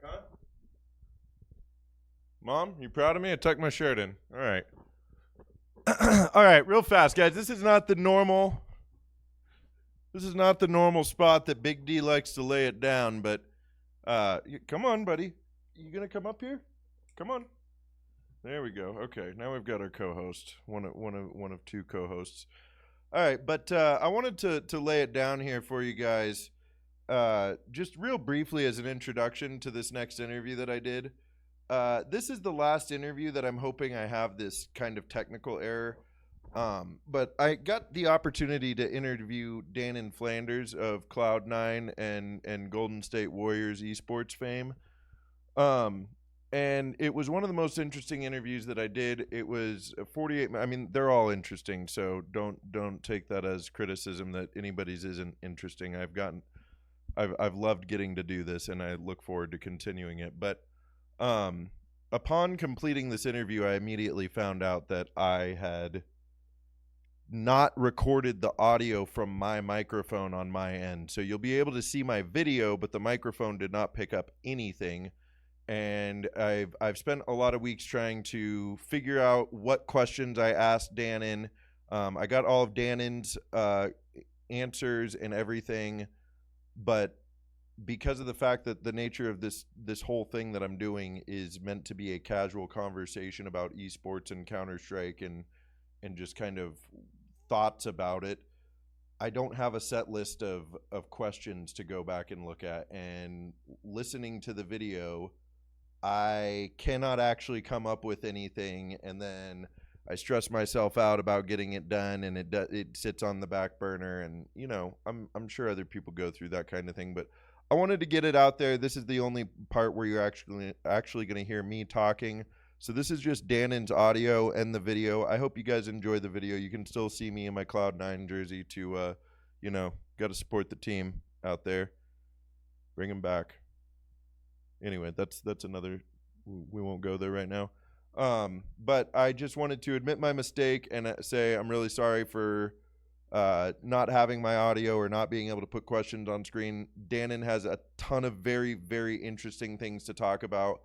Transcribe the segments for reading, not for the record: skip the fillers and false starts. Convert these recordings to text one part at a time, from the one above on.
huh? Mom, you proud of me? I tucked my shirt in. All right. All right, real fast, guys. This is not the normal. This is not the normal spot that Big D likes to lay it down. But come on, buddy. You gonna come up here? Come on. There we go. Okay, now we've got our co-host, one of two co-hosts. All right, but I wanted to lay it down here for you guys, just real briefly as an introduction to this next interview that I did. This is the last interview that I'm hoping I have this kind of technical error. But I got the opportunity to interview Danan Flanders of Cloud9 and Golden State Warriors esports fame. And it was one of the most interesting interviews that I did. It was 48. I mean, they're all interesting, so don't take that as criticism that anybody's isn't interesting. I've loved getting to do this, and I look forward to continuing it. But upon completing this interview, I immediately found out that I had not recorded the audio from my microphone on my end. So you'll be able to see my video, but the microphone did not pick up anything. And I've spent a lot of weeks trying to figure out what questions I asked Danan. I got all of Danan's answers and everything, but because of the fact that the nature of this whole thing that I'm doing is meant to be a casual conversation about esports and Counter-Strike and just kind of thoughts about it, I don't have a set list of questions to go back and look at. And listening to the video, I cannot actually come up with anything, and then I stress myself out about getting it done, and it sits on the back burner. And I'm sure other people go through that kind of thing, but I wanted to get it out there. This is the only part where you're actually going to hear me talking. So this is just Danan's audio and the video. I hope you guys enjoy the video. You can still see me in my Cloud9 jersey to, got to support the team out there. Bring him back. Anyway, that's another. We won't go there right now. But I just wanted to admit my mistake and say I'm really sorry for not having my audio or not being able to put questions on screen. Danan has a ton of very, very interesting things to talk about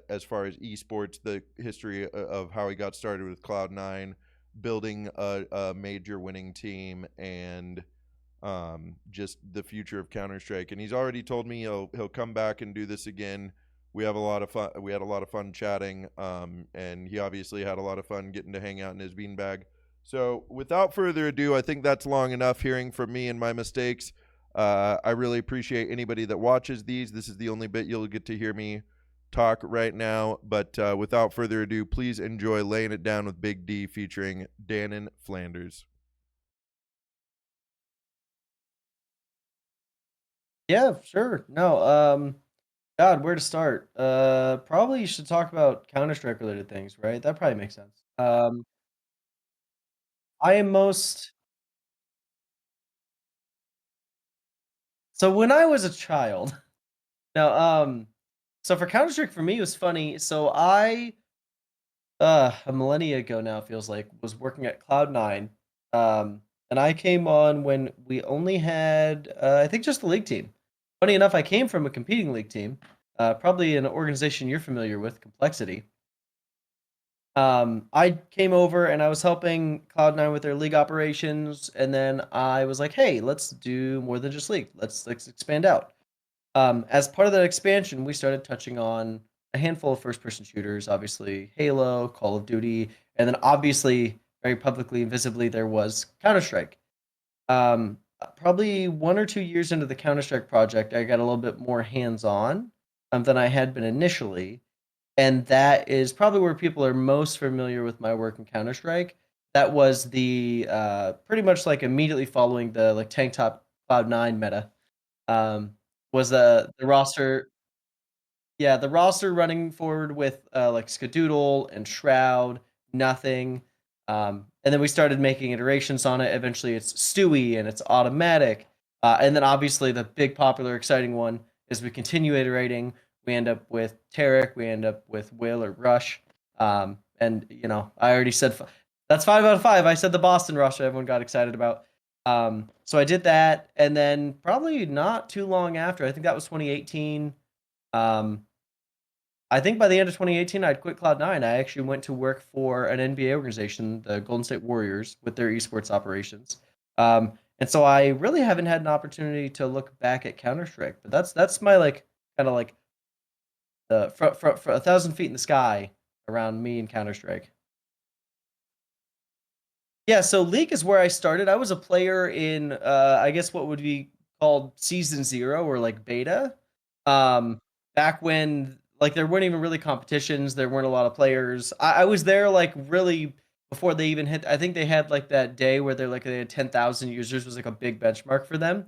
as far as esports, the history of how he got started with Cloud9, building a major winning team, and just the future of Counter-Strike. And he's already told me he'll come back and do this again. We have a lot of fun. We had a lot of fun chatting, and he obviously had a lot of fun getting to hang out in his beanbag. So without further ado, I think that's long enough hearing from me and my mistakes. I really appreciate anybody that watches these. This is the only bit you'll get to hear me talk right now. But without further ado, please enjoy Laying It Down with Big D featuring Danan Flanders. Yeah, sure. No, God, where to start? Probably you should talk about Counter-Strike related things, right? That probably makes sense. I am most so when I was a child. Now, so for Counter-Strike for me it was funny. So I a millennia ago now it feels like was working at Cloud9. And I came on when we only had I think just the league team. Funny enough, I came from a competing league team, probably an organization you're familiar with, Complexity. I came over and I was helping Cloud9 with their league operations, and then I was like, "Hey, let's do more than just league. Let's expand out." As part of that expansion, we started touching on a handful of first-person shooters, obviously Halo, Call of Duty, and then obviously very publicly and visibly there was Counter-Strike. Probably 1 or 2 years into the Counter-Strike project, I got a little bit more hands-on than I had been initially. And that is probably where people are most familiar with my work in Counter-Strike. That was the pretty much like immediately following the like tank top Cloud9 meta. Was the roster, yeah, the roster running forward with like Skadoodle and Shroud, nothing. And then we started making iterations on it. Eventually it's Stewie and it's automatic. And then obviously the big popular exciting one is we continue iterating. We end up with Tarek, we end up with Will or Rush. And I already said that's 5 out of 5. I said the Boston Rush everyone got excited about. So I did that, and then probably not too long after, I think that was 2018. Um, I think by the end of 2018, I'd quit Cloud9. I actually went to work for an NBA organization, the Golden State Warriors, with their esports operations. And so I really haven't had an opportunity to look back at Counter Strike. But that's my like kind of like the for 1,000 feet in the sky around me and Counter Strike. Yeah, so League is where I started. I was a player in I guess what would be called season 0 or like beta. Um Back when like there weren't even really competitions, there weren't a lot of players. I was there like really before they even hit. I think they had like that day where they had 10,000 users was like a big benchmark for them. It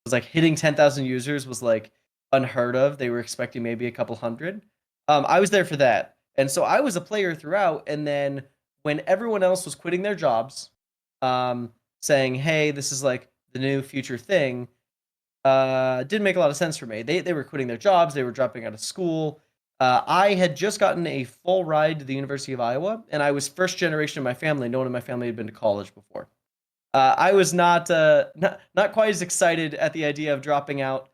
was like hitting 10,000 users was like unheard of. They were expecting maybe a couple hundred. I was there for that. And so I was a player throughout, and then when everyone else was quitting their jobs, um, saying, "Hey, this is like the new future thing," didn't make a lot of sense for me. They were quitting their jobs, they were dropping out of school. I had just gotten a full ride to the University of Iowa, and I was first generation in my family. No one in my family had been to college before. I was not quite as excited at the idea of dropping out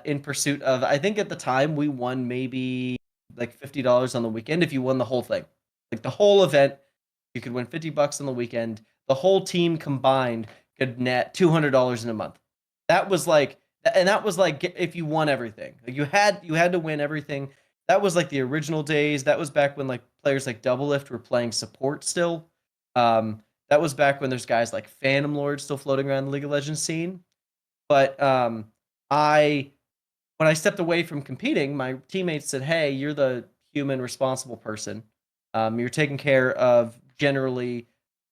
in pursuit of. I think at the time we won maybe like $50 on the weekend if you won the whole thing, like the whole event. You could win $50 on the weekend. The whole team combined could net $200 in a month. That was like, and that was like if you won everything. Like you had to win everything. That was like the original days. That was back when like players like Doublelift were playing support still. That was back when there's guys like Phantom Lord still floating around the League of Legends scene. But I when I stepped away from competing, my teammates said, "Hey, you're the human responsible person. You're taking care of generally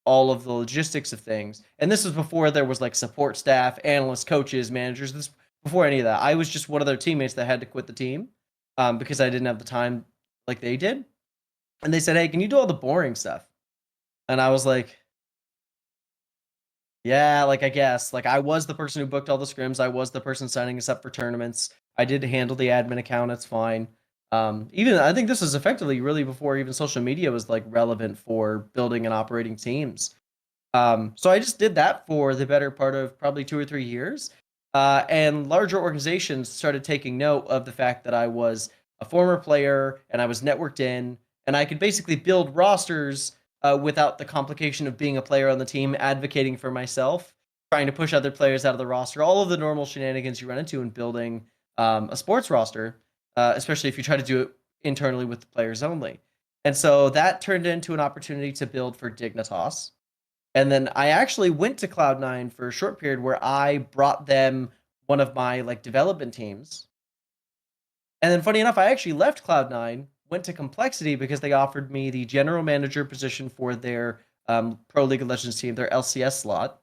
all of the logistics of things." And this was before there was like support staff, analysts, coaches, managers. This before any of that. I was just one of their teammates that had to quit the team because I didn't have the time like they did. And they said, "Hey, can you do all the boring stuff?" And I was like, yeah, like I guess. Like I was the person who booked all the scrims. I was the person signing us up for tournaments. I did handle the admin account. It's fine. Even I think this was effectively really before even social media was like relevant for building and operating teams. So I just did that for the better part of probably 2 or 3 years. And larger organizations started taking note of the fact that I was a former player and I was networked in, and I could basically build rosters without the complication of being a player on the team, advocating for myself, trying to push other players out of the roster, all of the normal shenanigans you run into in building a sports roster, especially if you try to do it internally with the players only. And so that turned into an opportunity to build for Dignitas. And then I actually went to Cloud9 for a short period where I brought them one of my like development teams. And then funny enough, I actually left Cloud9, went to Complexity because they offered me the general manager position for their Pro League of Legends team, their LCS slot.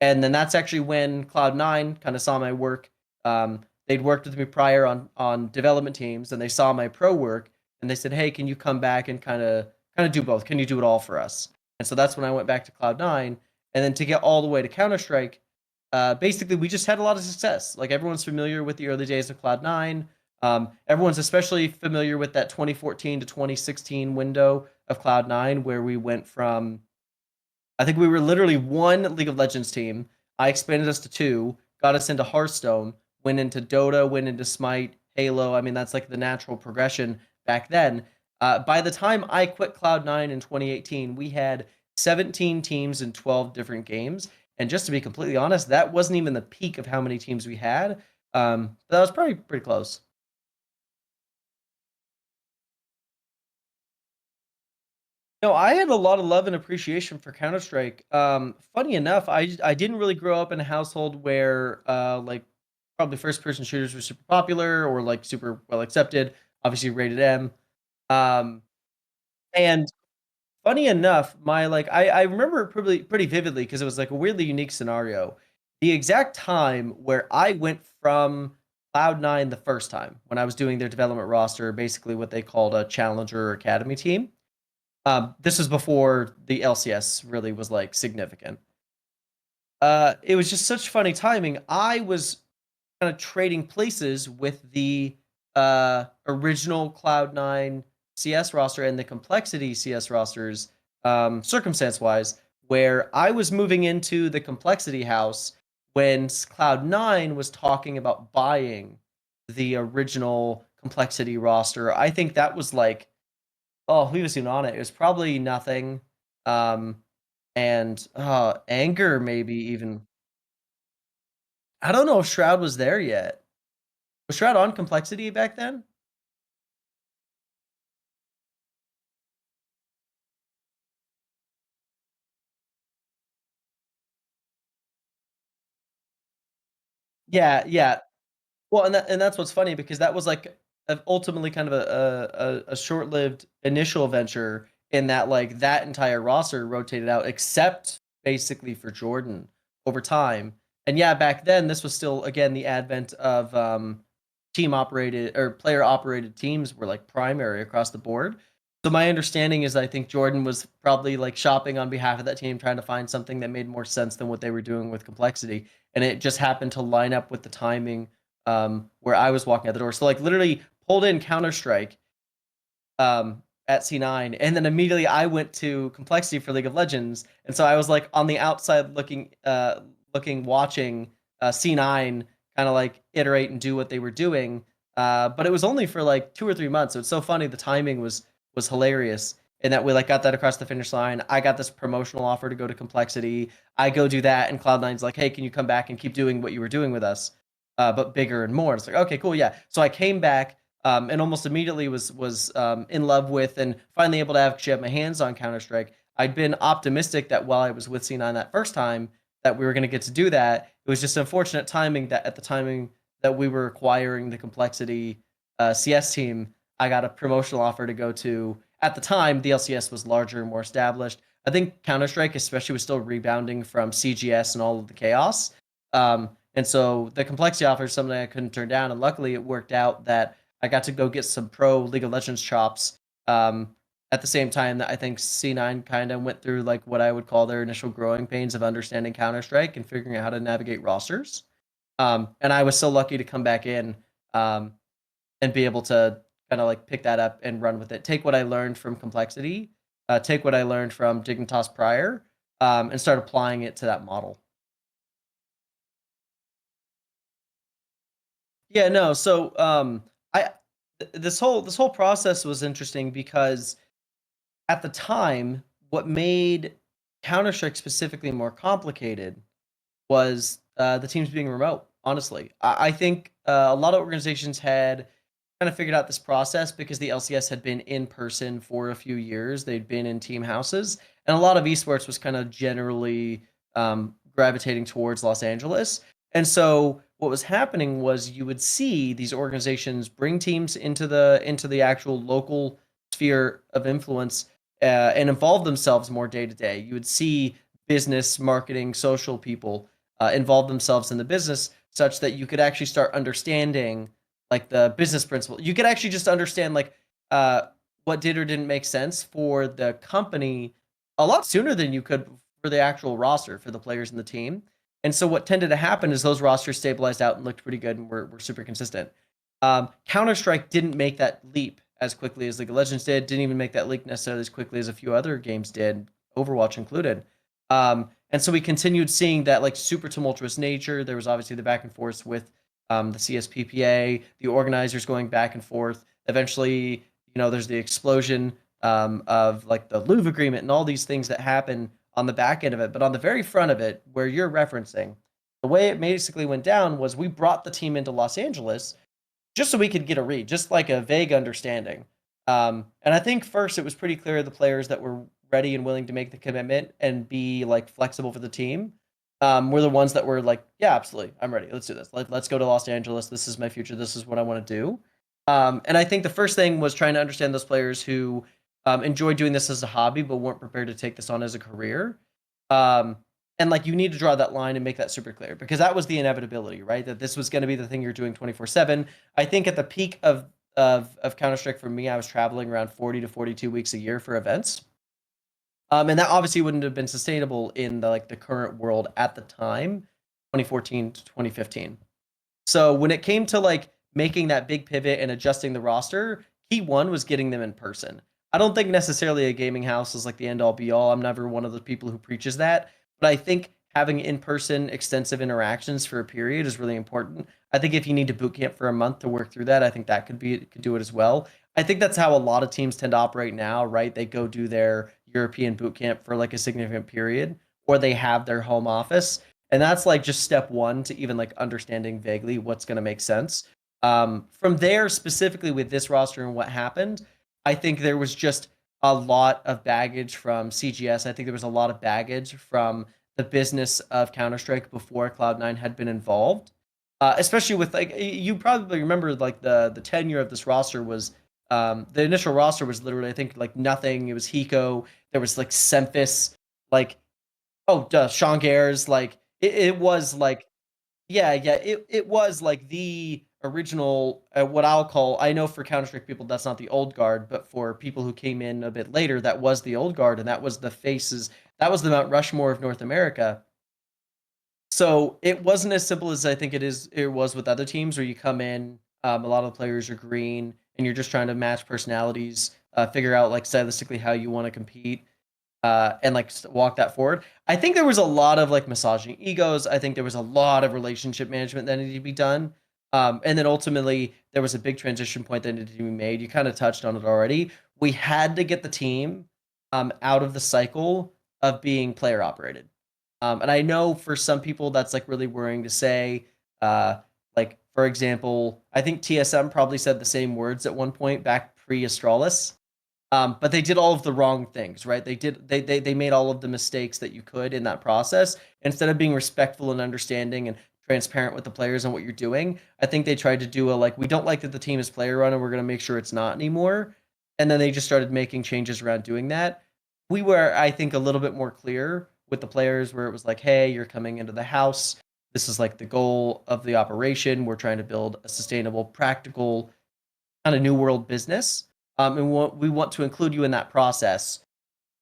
And then that's actually when Cloud9 kind of saw my work. They'd worked with me prior on development teams, and they saw my pro work, and they said, "Hey, can you come back and kind of do both? Can you do it all for us?" And so that's when I went back to Cloud9, and then to get all the way to Counter Strike. Basically, we just had a lot of success. Like everyone's familiar with the early days of Cloud9. Everyone's especially familiar with that 2014 to 2016 window of Cloud9, where we went from I think we were literally one League of Legends team. I expanded us to two, got us into Hearthstone, went into Dota, went into Smite, Halo. I mean, that's like the natural progression back then. By the time I quit Cloud9 in 2018, we had 17 teams in 12 different games. And just to be completely honest, that wasn't even the peak of how many teams we had. That was probably pretty close. No, I had a lot of love and appreciation for Counter Strike. Funny enough, I didn't really grow up in a household where like probably first person shooters were super popular or like super well accepted. Obviously, rated M. Um, and funny enough, my like I remember it pretty vividly because it was like a weirdly unique scenario. The exact time where I went from Cloud9 the first time when I was doing their development roster, basically what they called a challenger or academy team. This was before the LCS really was like significant. It was just such funny timing. I was kind of trading places with the original Cloud9 CS roster and the Complexity CS rosters, circumstance wise, where I was moving into the Complexity house when Cloud9 was talking about buying the original complexity roster. I think that was like, oh, who was even on it? It was probably nothing. Um, and anger maybe even. I don't know if Shroud was there yet. Was Shroud on complexity back then? Yeah, yeah. Well, and that's what's funny because that was like ultimately kind of a short-lived initial venture in that like that entire roster rotated out except basically for Jordan over time. And yeah, back then this was still again the advent of team operated or player operated teams were like primary across the board. So my understanding is I think Jordan was probably like shopping on behalf of that team trying to find something that made more sense than what they were doing with complexity, and it just happened to line up with the timing where I was walking out the door. So like literally pulled in Counter Strike at C9, and then immediately I went to Complexity for League of Legends, and so I was like on the outside looking, watching C9 kind of like iterate and do what they were doing. But it was only for like 2 or 3 months. So it's so funny. The timing was hilarious. And that we like got that across the finish line. I got this promotional offer to go to Complexity. I go do that, and Cloud9's like, "Hey, can you come back and keep doing what you were doing with us, but bigger and more?" It's like, okay, cool, yeah. So I came back, and almost immediately was in love with and finally able to actually have my hands on Counter Strike. I'd been optimistic that while I was with C9 that first time, that we were going to get to do that. It was just unfortunate timing that at the timing that we were acquiring the Complexity CS team, I got a promotional offer to go to. At the time, the LCS was larger and more established. I think Counter Strike, especially, was still rebounding from CGS and all of the chaos. And so the complexity offer is something I couldn't turn down. And luckily, it worked out that I got to go get some pro League of Legends chops. At the same time that I think C9 kind of went through like what I would call their initial growing pains of understanding Counter Strike and figuring out how to navigate rosters. And I was so lucky to come back in um, and be able to kind of like pick that up and run with it. Take what I learned from complexity, take what I learned from Dignitas prior, and start applying it to that model. Yeah, no. So I this whole process was interesting because at the time, what made Counter Strike specifically more complicated was the teams being remote. Honestly, I think a lot of organizations had kind of figured out this process because the LCS had been in person for a few years. They'd been in team houses, and a lot of esports was kind of generally gravitating towards Los Angeles. And so what was happening was you would see these organizations bring teams into the actual local sphere of influence and involve themselves more day to day. You would see business, marketing, social people involve themselves in the business such that you could actually start understanding like the business principle. You could actually just understand like uh, what did or didn't make sense for the company a lot sooner than you could for the actual roster for the players in the team. And so what tended to happen is those rosters stabilized out and looked pretty good and were super consistent. Counter Strike didn't make that leap as quickly as League of Legends did. Didn't even make that leap necessarily as quickly as a few other games did, Overwatch included. And so we continued seeing that like super tumultuous nature. There was obviously the back and forth with the CSPPA, the organizers going back and forth. Eventually, there's the explosion of like the Louvre agreement and all these things that happen on the back end of it. But on the very front of it, where you're referencing, the way it basically went down was we brought the team into Los Angeles just so we could get a read, just like a vague understanding. And I think first it was pretty clear the players that were ready and willing to make the commitment and be like flexible for the team were the ones that were like, yeah, absolutely, I'm ready. Let's do this. Let's go to Los Angeles. This is my future. This is what I want to do. And I think the first thing was trying to understand those players who enjoy doing this as a hobby but weren't prepared to take this on as a career. Um, and like you need to draw that line and make that super clear because that was the inevitability, right? That this was going to be the thing you're doing 24/7. I think at the peak of Counter Strike for me, I was traveling around 40 to 42 weeks a year for events. And that obviously wouldn't have been sustainable in the current world at the time, 2014 to 2015. So when it came to like making that big pivot and adjusting the roster, key one was getting them in person. I don't think necessarily a gaming house is like the end all be all. I'm never one of the people who preaches that, but I think having in-person extensive interactions for a period is really important. I think if you need to boot camp for a month to work through that, I think that could do it as well. I think that's how a lot of teams tend to operate now, right? They go do their European boot camp for like a significant period, or they have their home office. And that's like just step one to even like understanding vaguely what's going to make sense. From there, specifically with this roster and what happened, I think there was just a lot of baggage from CGS. I think there was a lot of baggage from the business of Counter-Strike before Cloud9 had been involved. Especially with like you probably remember like the tenure of this roster was the initial roster was literally I think like nothing. It was Hiko. There was like Semphis, like Sean Gares. Like it was like it was like the original, what I'll call, I know for Counter-Strike people, that's not the old guard, but for people who came in a bit later, that was the old guard, and that was the faces, that was the Mount Rushmore of North America. So it wasn't as simple as I think it was with other teams where you come in, a lot of the players are green, and you're just trying to match personalities, figure out like stylistically how you want to compete and like walk that forward. I think there was a lot of like massaging egos. I think there was a lot of relationship management that needed to be done. And then ultimately, there was a big transition point that needed to be made. You kind of touched on it already. We had to get the team out of the cycle of being player operated. And I know for some people that's like really worrying to say. Like for example, I think TSM probably said the same words at one point back pre-Astralis. But they did all of the wrong things, right? They made all of the mistakes that you could in that process. Instead of being respectful and understanding and transparent with the players and what you're doing, I think they tried to do a like, we don't like that the team is player run and we're going to make sure it's not anymore. And then they just started making changes around doing that. We were, I think, a little bit more clear with the players where it was like, hey, you're coming into the house. This is like the goal of the operation. We're trying to build a sustainable, practical kind of new world business. And we want to include you in that process.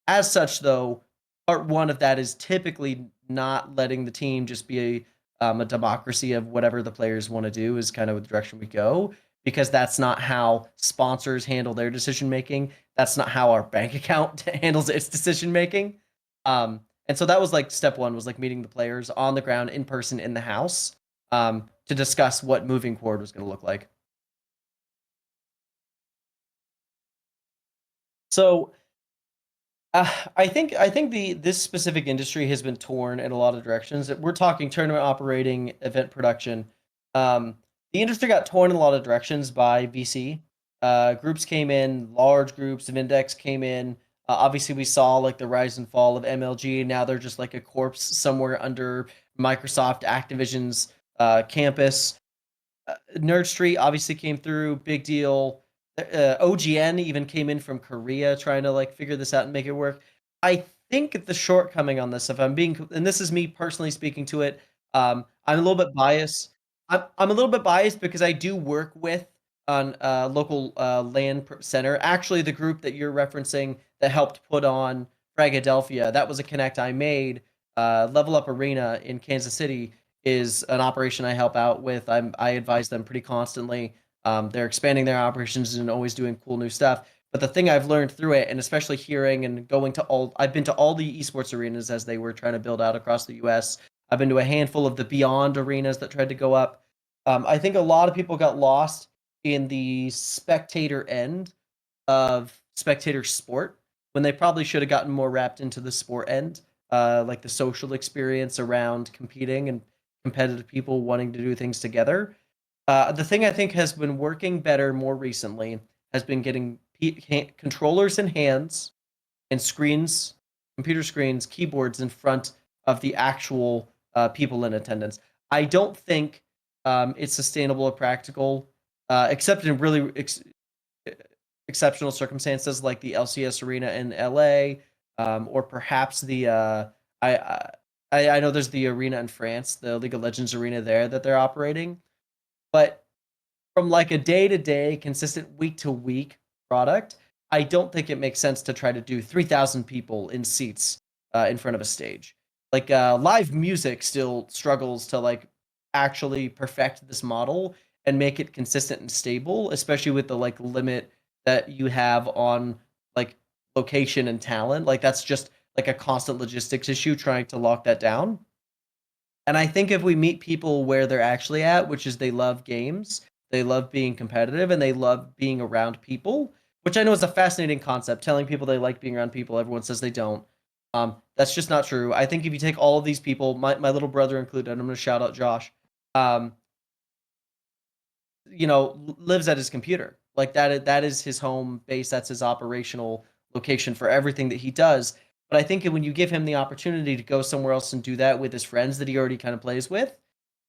As such, though, part one of that is typically not letting the team just be a democracy of whatever the players want to do is kind of the direction we go, because that's not how sponsors handle their decision making. That's not how our bank account handles its decision making. And so that was like step one, was like meeting the players on the ground in person in the house to discuss what moving forward was going to look like. So I think this specific industry has been torn in a lot of directions. We're talking tournament operating, event production. The industry got torn in a lot of directions by VC. Groups came in, large groups of Index came in. Obviously, we saw like the rise and fall of MLG. Now they're just like a corpse somewhere under Microsoft Activision's campus. Nerd Street obviously came through, big deal. OGN even came in from Korea trying to like figure this out and make it work. I think the shortcoming on this, if I'm being, and this is me personally speaking to it, I'm a little bit biased. I'm a little bit biased because I do work with on local LAN center. Actually, the group that you're referencing that helped put on Fragadelphia, that was a connect I made. Level Up Arena in Kansas City is an operation I help out with. I advise them pretty constantly. They're expanding their operations and always doing cool new stuff. But the thing I've learned through it, and especially hearing and going to I've been to all the esports arenas as they were trying to build out across the US. I've been to a handful of the Beyond arenas that tried to go up. I think a lot of people got lost in the spectator end of spectator sport when they probably should have gotten more wrapped into the sport end, like the social experience around competing and competitive people wanting to do things together. The thing I think has been working better more recently has been getting controllers in hands and screens, computer screens, keyboards in front of the actual people in attendance. I don't think it's sustainable or practical, except in really exceptional circumstances like the LCS arena in LA, or perhaps the I, I know there's the arena in France, the League of Legends arena there that they're operating, but from like a day-to-day, consistent week-to-week product, I don't think it makes sense to try to do 3,000 people in seats in front of a stage. Like live music still struggles to like actually perfect this model and make it consistent and stable, especially with the like limit that you have on like location and talent. Like that's just like a constant logistics issue trying to lock that down. And I think if we meet people where they're actually at, which is they love games, they love being competitive, and they love being around people, which I know is a fascinating concept. Telling people they like being around people, everyone says they don't. That's just not true. I think if you take all of these people, my little brother included, and I'm going to shout out Josh, um, lives at his computer. Like that is his home base. That's his operational location for everything that he does. But I think when you give him the opportunity to go somewhere else and do that with his friends that he already kind of plays with,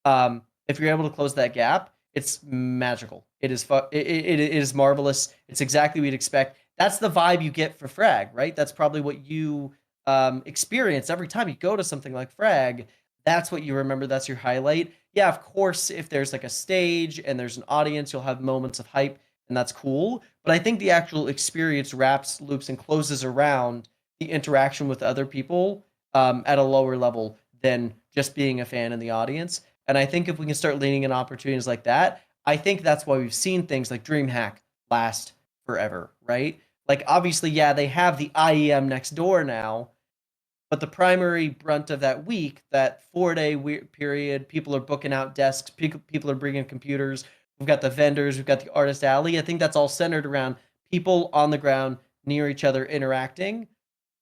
if you're able to close that gap, it's magical. It is marvelous. It's exactly what you'd expect. That's the vibe you get for Frag, right? That's probably what you experience every time you go to something like Frag. That's what you remember. That's your highlight. Yeah, of course, if there's like a stage and there's an audience, you'll have moments of hype, and that's cool. But I think the actual experience wraps, loops, and closes around the interaction with other people at a lower level than just being a fan in the audience. And I think if we can start leaning in opportunities like that, I think that's why we've seen things like DreamHack last forever, right? Like obviously, yeah, they have the IEM next door now, but the primary brunt of that week, that 4-day period, people are booking out desks, people are bringing computers. We've got the vendors, we've got the artist alley. I think that's all centered around people on the ground near each other interacting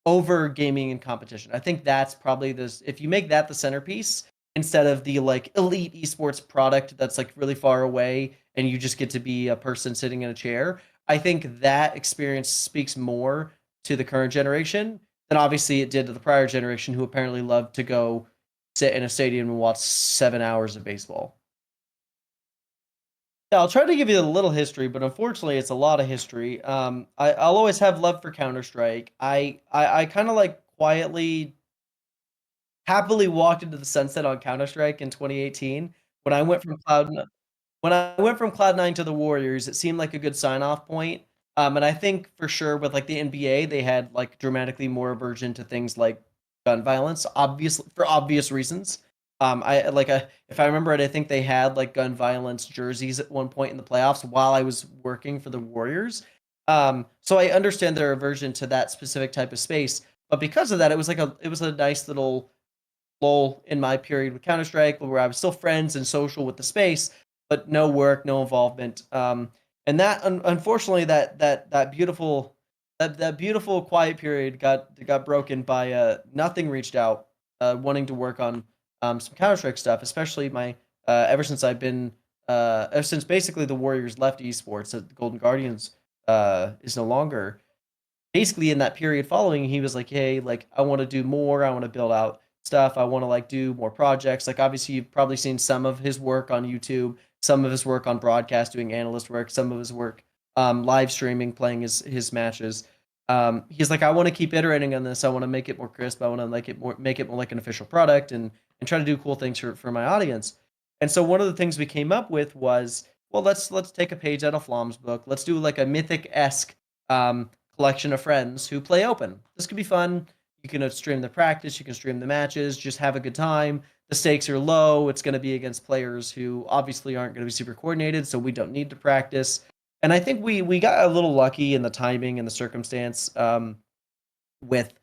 over gaming and competition. I think that's probably this. If you make that the centerpiece instead of the like elite esports product that's like really far away and you just get to be a person sitting in a chair, I think that experience speaks more to the current generation than obviously it did to the prior generation who apparently loved to go sit in a stadium and watch 7 hours of baseball. Yeah, I'll try to give you a little history, but unfortunately, it's a lot of history. I'll always have love for Counter Strike. I kind of like quietly, happily walked into the sunset on Counter Strike in 2018 when I went from Cloud9 to the Warriors. It seemed like a good sign off point. And I think for sure with like the NBA, they had like dramatically more aversion to things like gun violence, obviously for obvious reasons. If I remember it, I think they had like gun violence jerseys at one point in the playoffs while I was working for the Warriors. So I understand their aversion to that specific type of space, but because of that, it was a nice little lull in my period with Counter Strike where I was still friends and social with the space, but no work, no involvement. And that unfortunately that beautiful that beautiful quiet period got broken by nothing reached out wanting to work on some Counter Strike stuff, especially my ever since basically the Warriors left esports, the Golden Guardians is no longer. Basically, in that period following, he was like, "Hey, like I want to do more. I want to build out stuff. I want to like do more projects." Like obviously, you've probably seen some of his work on YouTube, some of his work on broadcast, doing analyst work, some of his work live streaming, playing his matches. He's like, "I want to keep iterating on this. I want to make it more crisp. I want to make it more like an official product, and try to do cool things for my audience." And so one of the things we came up with was, well, let's take a page out of Flom's book. Let's do like a mythic esque collection of friends who play open. This could be fun. You can stream the practice, you can stream the matches, just have a good time. The stakes are low. It's going to be against players who obviously aren't going to be super coordinated, so we don't need to practice. And I think we got a little lucky in the timing and the circumstance with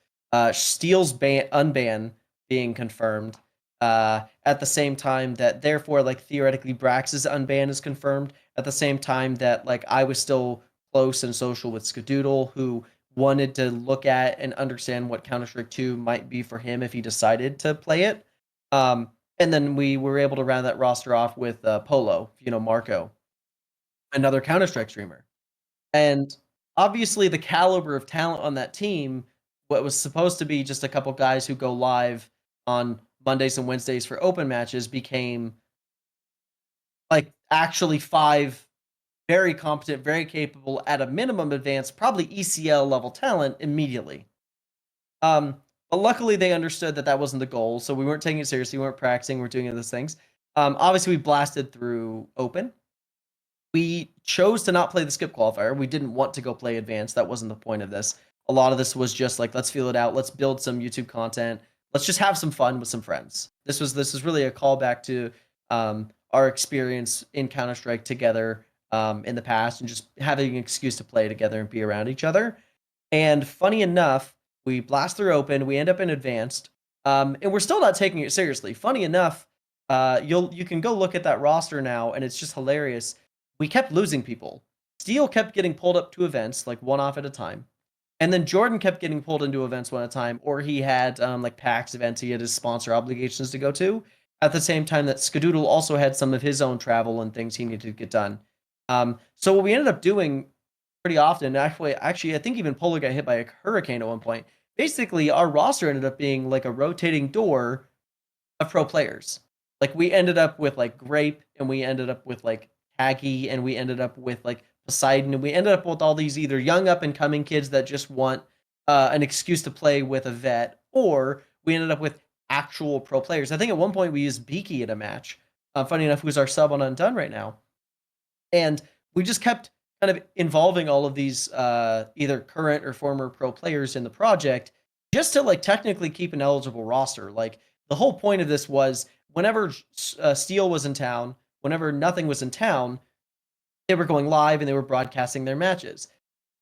Steel's unban being confirmed at the same time that therefore like theoretically Brax's unban is confirmed at the same time that like I was still close and social with Skadoodle, who wanted to look at and understand what Counter Strike 2 might be for him if he decided to play it. And then we were able to round that roster off with Polo, Marco, another Counter Strike streamer. And obviously, the caliber of talent on that team, what was supposed to be just a couple guys who go live on Mondays and Wednesdays for open matches, became like actually five very competent, very capable, at a minimum advanced, probably ECL level talent immediately. But luckily, they understood that that wasn't the goal, so we weren't taking it seriously. We weren't practicing. We we're doing those things. Obviously, we blasted through open. We chose to not play the skip qualifier. We didn't want to go play advanced. That wasn't the point of this. A lot of this was just like, let's feel it out. Let's build some YouTube content. Let's just have some fun with some friends. This is really a callback to our experience in Counter Strike together in the past, and just having an excuse to play together and be around each other. And funny enough, we blast through open. We end up in advanced. And we're still not taking it seriously. Funny enough, you can go look at that roster now, and it's just hilarious. We kept losing people. Steel kept getting pulled up to events, like one off at a time. And then Jordan kept getting pulled into events one at a time, or he had like PAX events he had his sponsor obligations to go to. At the same time that Skadoodle also had some of his own travel and things he needed to get done. So what we ended up doing pretty often, actually, I think even Polo got hit by a hurricane at one point. Basically, our roster ended up being like a rotating door of pro players. Like we ended up with like Grape, and we ended up with like Haggy, and we ended up with like Poseidon, and we ended up with all these either young up and coming kids that just want an excuse to play with a vet, or we ended up with actual pro players. I think at one point we used Beaky at a match. Funny enough, who's our sub on Undone right now, and we just kept kind of involving all of these either current or former pro players in the project just to like technically keep an eligible roster. Like the whole point of this was whenever Steel was in town, whenever nothing was in town, they were going live and they were broadcasting their matches.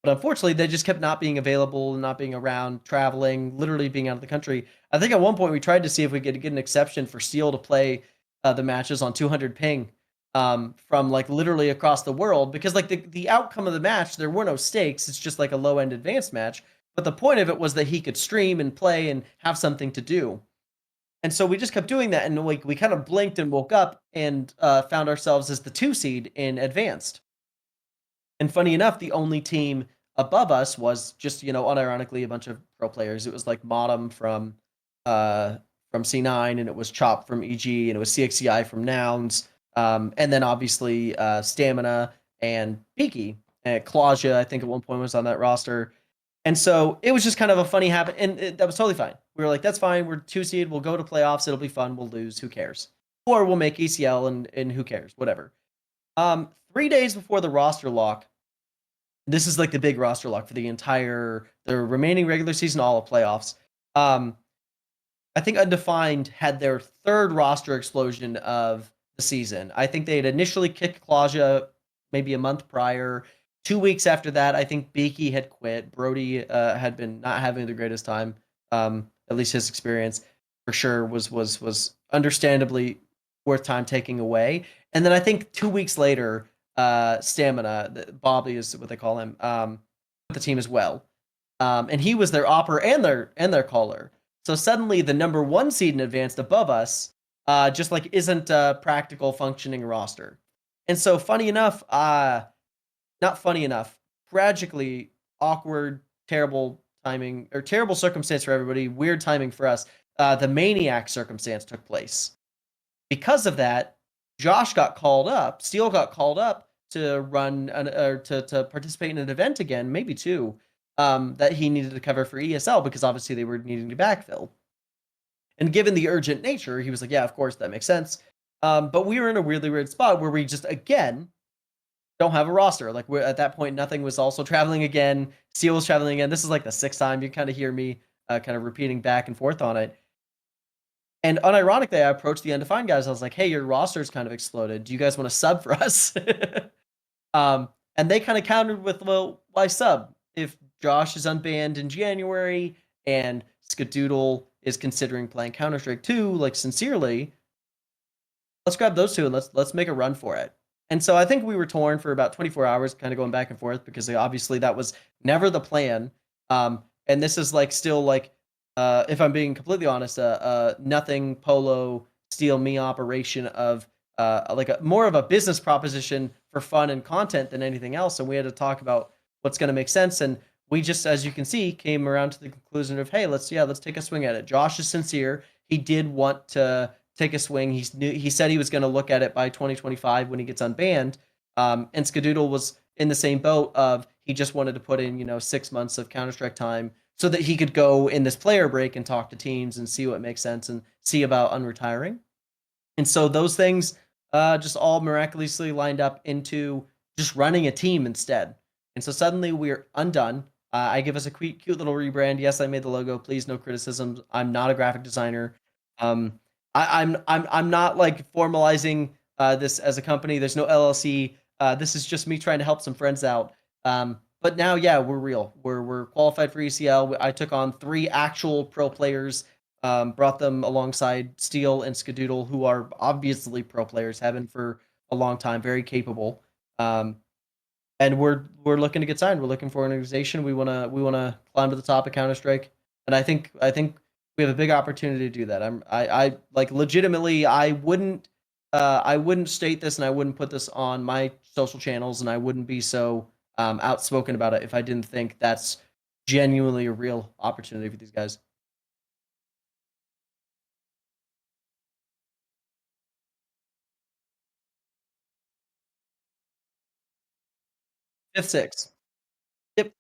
But unfortunately, they just kept not being available, not being around, traveling, literally being out of the country. I think at one point we tried to see if we could get an exception for Steel to play the matches on 200 ping from like literally across the world, because like the outcome of the match, there were no stakes. It's just like a low end advanced match. But the point of it was that he could stream and play and have something to do. And so we just kept doing that, and like we kind of blinked and woke up and found ourselves as the 2 seed in advanced. And funny enough, the only team above us was just, unironically a bunch of pro players. It was like Modem from C9, and it was Chop from EG, and it was CXCI from Nouns. And then obviously Stamina and Peaky. And Claudia, I think at one point was on that roster. And so it was just kind of a funny happen. And that was totally fine. We were like, that's fine. We're 2 seed. We'll go to playoffs. It'll be fun. We'll lose. Who cares? Or we'll make ECL and who cares? Whatever. 3 days before the roster lock, this is like the big roster lock for the remaining regular season, all of playoffs. I think Undefined had their third roster explosion of the season. I think they had initially kicked Claudia maybe a month prior. 2 weeks after that, I think Beaky had quit. Brody had been not having the greatest time. At least his experience for sure was understandably worth time taking away. And then I think 2 weeks later, Stamina, Bobby is what they call him, with the team as well. And he was their opper and their caller. So suddenly the number 1 seed in advanced above us just like isn't a practical functioning roster. And so funny enough, not funny enough, tragically awkward, terrible timing, or terrible circumstance for everybody, weird timing for us. The Maniac circumstance took place. Because of that, Josh got called up, Steel got called up to run or to participate in an event again, maybe two, that he needed to cover for ESL because obviously they were needing to backfill. And given the urgent nature, he was like, yeah, of course, that makes sense. But we were in a really weird spot where we just, again, don't have a roster. Like we're at that point, nothing was also traveling again. Steel was traveling again. This is like the 6th time you kind of hear me kind of repeating back and forth on it. And unironically, I approached the Undefined guys. I was like, hey, your roster's kind of exploded. Do you guys want to sub for us? And they kind of countered with, well, why sub? If Josh is unbanned in January and Skadoodle is considering playing Counter-Strike 2, like sincerely, let's grab those two and let's make a run for it. And so I think we were torn for about 24 hours, kind of going back and forth, because obviously that was never the plan. And this is like still like, if I'm being completely honest, nothing Polo Steel me operation of like more of a business proposition for fun and content than anything else. And we had to talk about what's going to make sense. And we just, as you can see, came around to the conclusion of, hey, let's take a swing at it. Josh is sincere. He did want to take a swing. He said he was going to look at it by 2025 when he gets unbanned. And Skadoodle was in the same boat of he just wanted to put in 6 months of Counter-Strike time so that he could go in this player break and talk to teams and see what makes sense and see about unretiring. And so those things just all miraculously lined up into just running a team instead. And so suddenly we're undone. I give us a cute little rebrand. Yes, I made the logo. Please, no criticisms. I'm not a graphic designer. I'm not like formalizing this as a company. There's no LLC. This is just me trying to help some friends out. But now, yeah, we're real. We're qualified for ECL. I took on 3 actual pro players Brought them alongside Steel and Skadoodle, who are obviously pro players, have been for a long time, very capable. Um, and we're looking to get signed. We're looking for an organization. We wanna climb to the top of Counter Strike, and I think we have a big opportunity to do that. I like legitimately. I wouldn't state this, and I wouldn't put this on my social channels, and I wouldn't be so outspoken about it if I didn't think that's genuinely a real opportunity for these guys. Fifth, six. Yep.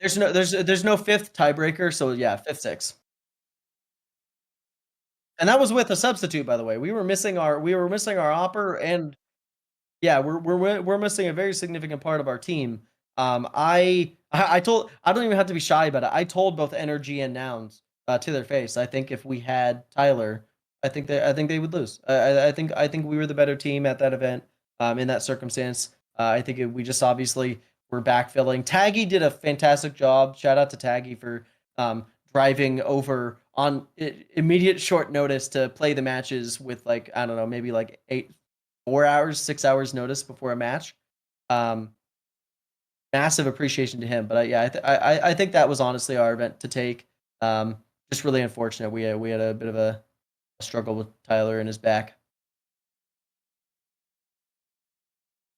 There's no fifth tiebreaker. So yeah, fifth, six. And that was with a substitute, by the way. We were missing our opper, and yeah, we're missing a very significant part of our team. I don't even have to be shy about it. I told both Energy and Nouns to their face. I think if we had Tyler, I think they would lose. I think we were the better team at that event. In that circumstance, we just obviously were backfilling. Taggy did a fantastic job. Shout out to Taggy for um, driving over on immediate short notice to play the matches with like I don't know maybe like 4 hours, 6 hours notice before a match. Um, Massive appreciation to him. But yeah, I think that was honestly our event to take. Um, just really unfortunate. We had a bit of a struggle with Tyler and his back.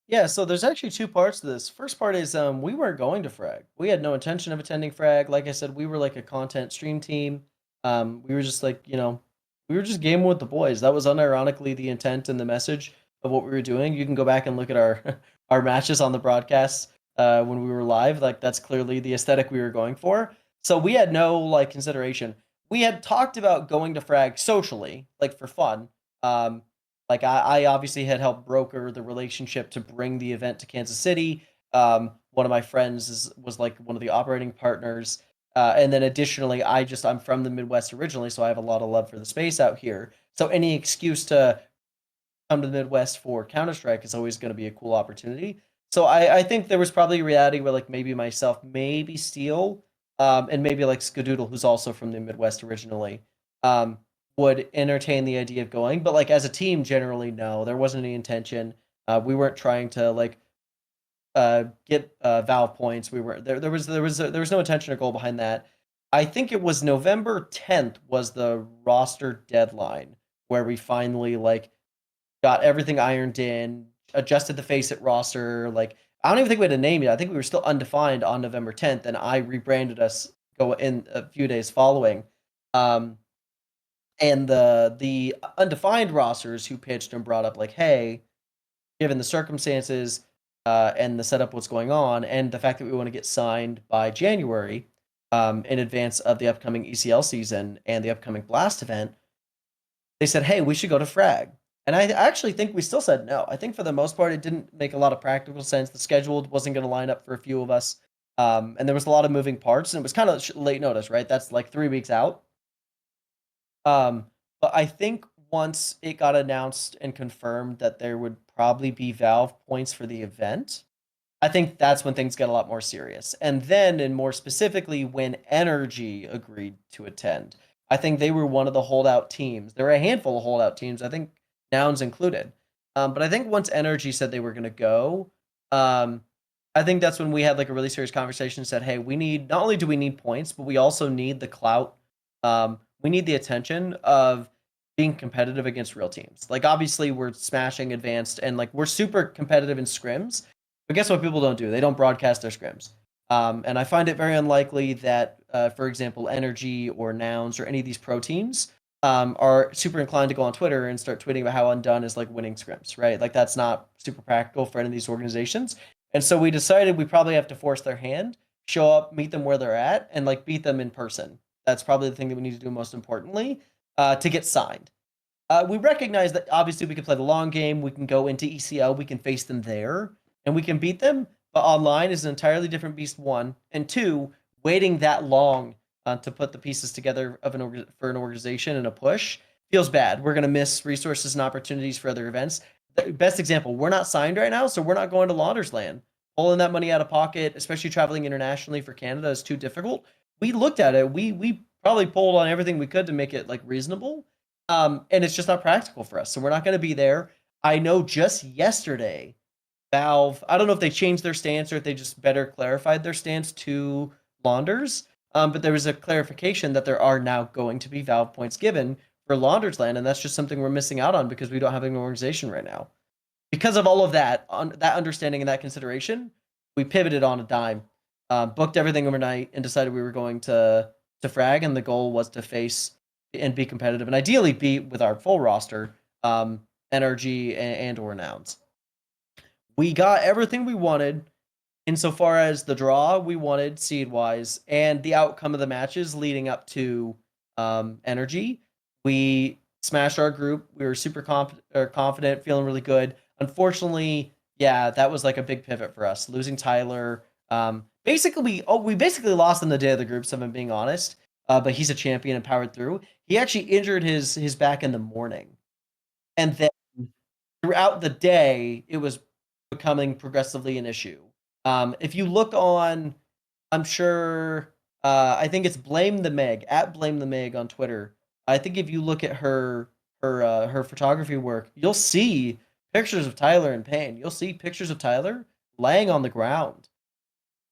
Yeah, so there's actually two parts to this. First part is we weren't going to Frag. We had no intention of attending Frag. Like I said, we were like a content stream team. We were just like, we were just gaming with the boys. That was unironically the intent and the message of what we were doing. You can go back and look at our our matches on the broadcasts when we were live. Like that's clearly the aesthetic we were going for. So we had no like consideration. We had talked about going to Frag socially, like for fun. Um, like I obviously had helped broker the relationship to bring the event to Kansas City. One of my friends was like one of the operating partners, and then additionally, I'm from the Midwest originally, so I have a lot of love for the space out here. So any excuse to come to the Midwest for Counter Strike is always going to be a cool opportunity. So I think there was probably a reality where like maybe myself, maybe Steel, and maybe like Skadoodle, who's also from the Midwest originally, um, would entertain the idea of going. But like as a team, generally, no, there wasn't any intention. We weren't trying to like get Valve points. We were there. There was no intention or goal behind that. I think it was November 10th was the roster deadline where we finally like got everything ironed in, adjusted the face at roster. Like I don't even think we had a name yet. I think we were still undefined on November 10th, and I rebranded us go in a few days following. Um, and the undefined rosters who pitched and brought up like, hey, given the circumstances and the setup, what's going on, and the fact that we want to get signed by January in advance of the upcoming ECL season and the upcoming Blast event, they said, "Hey, we should go to Frag." And I actually think we still said no. I think for the most part, it didn't make a lot of practical sense. The schedule wasn't going to line up for a few of us, and there was a lot of moving parts, and it was kind of late notice, right? That's like 3 weeks out. Um, but I think once it got announced and confirmed that there would probably be Valve points for the event, I think that's when things get a lot more serious. And then, and more specifically, when Energy agreed to attend, I think they were one of the holdout teams. There were a handful of holdout teams, I think Nouns included. But I think once Energy said they were going to go, um, I think that's when we had like a really serious conversation and said, hey, we need, not only do we need points, but we also need the clout. We need the attention of being competitive against real teams. Like, obviously, we're smashing advanced and like we're super competitive in scrims. But guess what people don't do? They don't broadcast their scrims. And I find it very unlikely that, for example, Energy or Nouns or any of these pro teams are super inclined to go on Twitter and start tweeting about how Undone is like winning scrims, right? Like that's not super practical for any of these organizations. And so we decided we probably have to force their hand, show up, meet them where they're at, and like beat them in person. That's probably the thing that we need to do most importantly to get signed. We recognize that obviously we can play the long game. We can go into ECL. We can face them there, and we can beat them. But online is an entirely different beast. One and two, waiting that long to put the pieces together of for an organization and a push feels bad. We're gonna miss resources and opportunities for other events. The best example: we're not signed right now, so we're not going to Laundersland. Pulling that money out of pocket, especially traveling internationally for Canada, is too difficult. We looked at it. We probably pulled on everything we could to make it like reasonable. And it's just not practical for us. So we're not going to be there. I know just yesterday, Valve, I don't know if they changed their stance or if they just better clarified their stance to Launders. But there was a clarification that there are now going to be Valve points given for Launders land, and that's just something we're missing out on because we don't have an organization right now. Because of all of that, on that understanding and that consideration, we pivoted on a dime, booked everything overnight, and decided we were going to frag, and the goal was to face and be competitive, and ideally beat with our full roster, NRG and or Nouns. We got everything we wanted insofar as the draw we wanted seed wise and the outcome of the matches leading up to Energy. We smashed our group. We were super confident, feeling really good. Unfortunately, yeah, that was like a big pivot for us. Losing Tyler. We basically lost in the day of the groups, if I'm being honest. But he's a champion and powered through. He actually injured his back in the morning. And then throughout the day, it was becoming progressively an issue. If you look on, I'm sure, I think it's Blame the Meg at Blame the Meg on Twitter. I think if you look at her photography work, you'll see pictures of Tyler in pain. You'll see pictures of Tyler laying on the ground.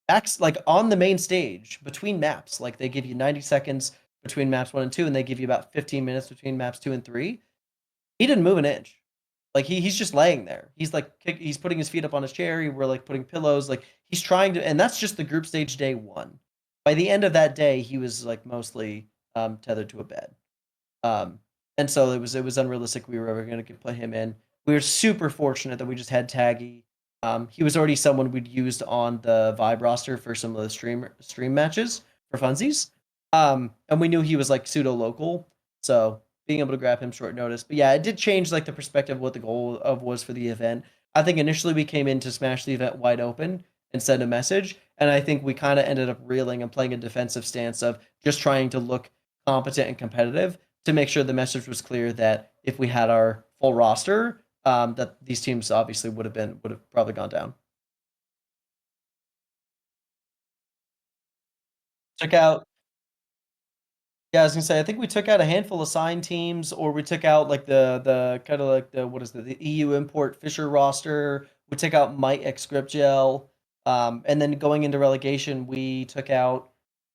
That's like on the main stage between maps. Like they give you 90 seconds between maps 1 and 2, and they give you about 15 minutes between maps 2 and 3. He didn't move an inch. Like he's just laying there. He's like he's putting his feet up on his chair. We're like putting pillows. Like he's trying to, and that's just the group stage day 1. By the end of that day, he was like mostly tethered to a bed. And so it was unrealistic we were ever going to play him in. We were super fortunate that we just had Taggy. He was already someone we'd used on the Vibe roster for some of the stream matches for funsies. And we knew he was like pseudo local, so being able to grab him short notice. But yeah, it did change like the perspective of what the goal of was for the event. I think initially we came in to smash the event wide open and send a message, and I think we kind of ended up reeling and playing a defensive stance of just trying to look competent and competitive to make sure the message was clear that if we had our full roster, that these teams obviously would have probably gone down. Took out Yeah, I was gonna say I think we took out a handful of signed teams, or we took out like the kind of like the what is the EU import Fisher roster. We took out Might X Gripgel, and then going into relegation, we took out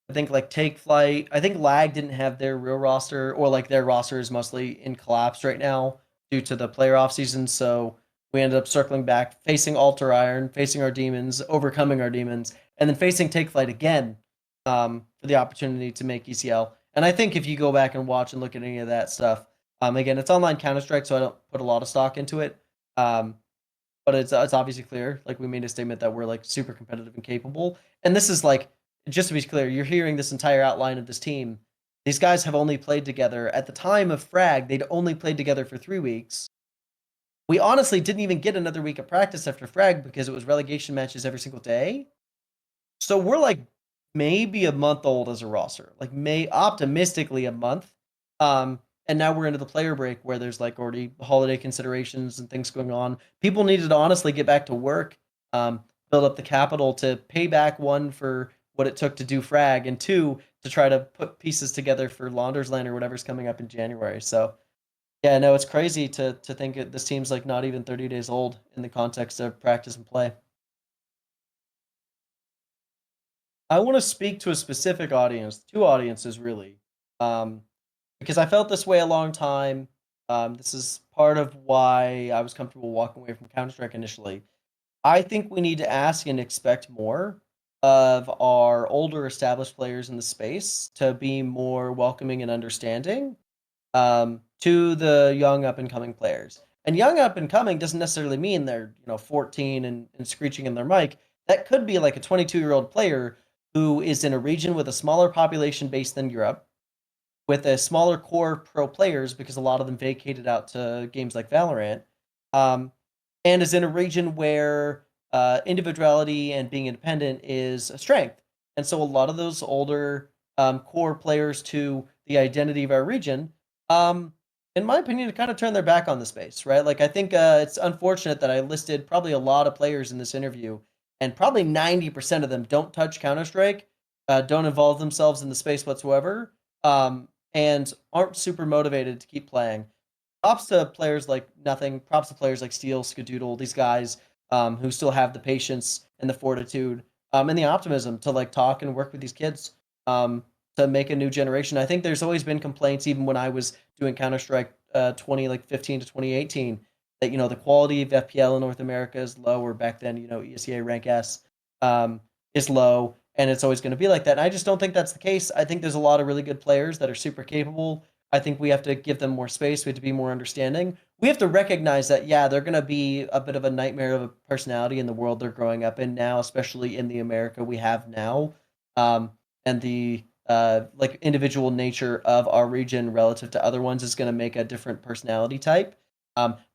I think like Take Flight. I think Lag didn't have their real roster, or like their roster is mostly in collapse right now due to the player off season. So we ended up circling back, facing Alter Iron, facing our demons, overcoming our demons, and then facing Take Flight again for the opportunity to make ECL. And I think if you go back and watch and look at any of that stuff, again, it's online Counter Strike, so I don't put a lot of stock into it. But it's obviously clear. Like we made a statement that we're like super competitive and capable. And this is like, just to be clear, you're hearing this entire outline of this team. These guys have only played together at the time of Frag. They'd only played together for 3 weeks. We honestly didn't even get another week of practice after Frag because it was relegation matches every single day. So we're like maybe a month old as a roster, like may optimistically a month. And now we're into the player break where there's like already holiday considerations and things going on. People needed to honestly get back to work, build up the capital to pay back, 1 for what it took to do Frag, and 2 to try to put pieces together for Launders Land or whatever's coming up in January. So yeah, no, it's crazy to think this team's like not even 30 days old in the context of practice and play. I want to speak to a specific audience, 2 audiences really, um, because I felt this way a long time. This is part of why I was comfortable walking away from Counter Strike initially. I think we need to ask and expect more of our older established players in the space to be more welcoming and understanding to the young up and coming players. And young up and coming doesn't necessarily mean they're 14 and screeching in their mic. That could be like a 22-year-old player who is in a region with a smaller population base than Europe, with a smaller core pro players because a lot of them vacated out to games like Valorant, um, and is in a region where individuality and being independent is a strength. And so a lot of those older core players to the identity of our region, um, in my opinion, kind of turn their back on the space, right? Like I think it's unfortunate that I listed probably a lot of players in this interview, and probably 90% of them don't touch Counter Strike, don't involve themselves in the space whatsoever. and aren't super motivated to keep playing. Props to players like Nothing. Props to players like Steel, Skadoodle, these guys who still have the patience and the fortitude and the optimism to like talk and work with these kids to make a new generation. I think there's always been complaints, even when I was doing Counter Strike 2015 to 2018, that the quality of FPL in North America is low, or back then ESEA rank S um, is low, and it's always going to be like that. And I just don't think that's the case. I think there's a lot of really good players that are super capable. I think we have to give them more space. We have to be more understanding. We have to recognize that, yeah, they're going to be a bit of a nightmare of a personality in the world they're growing up in now, especially in the America we have now, and the like individual nature of our region relative to other ones is going to make a different personality type.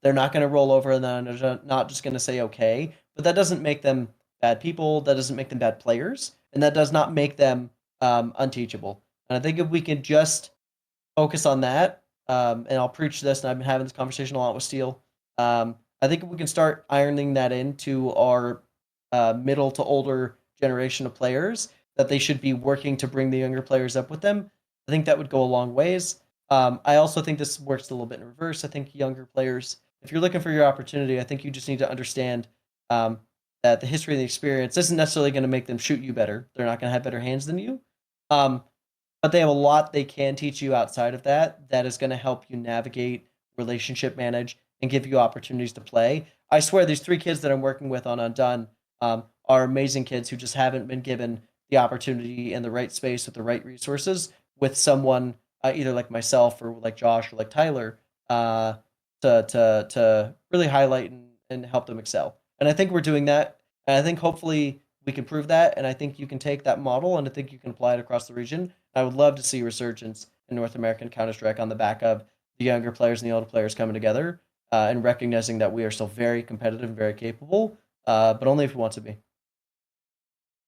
They're not going to roll over, and they're not just going to say okay, but that doesn't make them bad people. That doesn't make them bad players, and that does not make them unteachable. And I think if we can just focus on that, and I'll preach this, and I've been having this conversation a lot with Steele. I think if we can start ironing that into our middle to older generation of players, that they should be working to bring the younger players up with them, I think that would go a long ways. I also think this works a little bit in reverse. I think younger players, if you're looking for your opportunity, I think you just need to understand that the history and the experience isn't necessarily going to make them shoot you better. They're not going to have better hands than you. Um, but they have a lot they can teach you outside of that that is going to help you navigate, relationship manage, and give you opportunities to play. I swear these three kids that I'm working with on Undone are amazing kids who just haven't been given the opportunity and the right space with the right resources with someone either like myself or like Josh or like Tyler uh, to really highlight and help them excel. And I think we're doing that. And I think hopefully we can prove that. And I think you can take that model and I think you can apply it across the region. I would love to see resurgence in North American Counter Strike on the back of the younger players and the older players coming together and recognizing that we are still very competitive and very capable, but only if we want to be.